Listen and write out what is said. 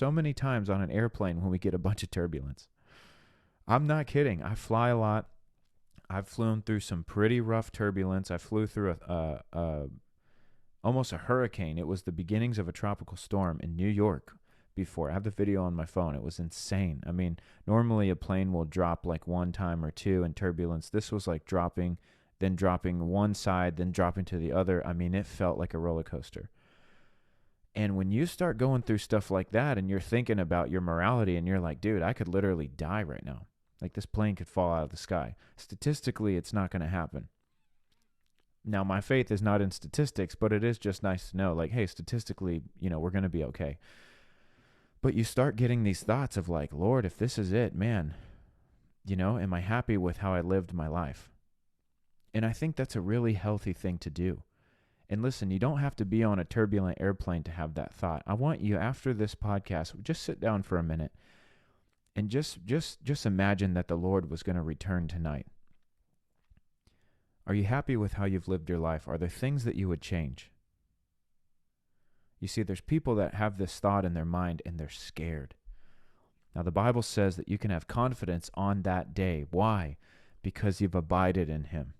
so many times on an airplane when we get a bunch of turbulence. I'm not kidding. I fly a lot. I've flown through some pretty rough turbulence. I flew through almost a hurricane. It was the beginnings of a tropical storm in New York before. I have the video on my phone. It was insane. I mean, normally a plane will drop like one time or two in turbulence. This was like dropping, then dropping one side, then dropping to the other. I mean, it felt like a roller coaster. And when you start going through stuff like that and you're thinking about your morality and you're like, dude, I could literally die right now. Like this plane could fall out of the sky. Statistically, it's not going to happen. Now, my faith is not in statistics, but it is just nice to know, like, hey, statistically, we're going to be okay. But you start getting these thoughts of like, Lord, if this is it, man, am I happy with how I lived my life? And I think that's a really healthy thing to do. And listen, you don't have to be on a turbulent airplane to have that thought. I want you, after this podcast, just sit down for a minute and just imagine that the Lord was going to return tonight. Are you happy with how you've lived your life? Are there things that you would change? You see, there's people that have this thought in their mind and they're scared. Now, the Bible says that you can have confidence on that day. Why? Because you've abided in him.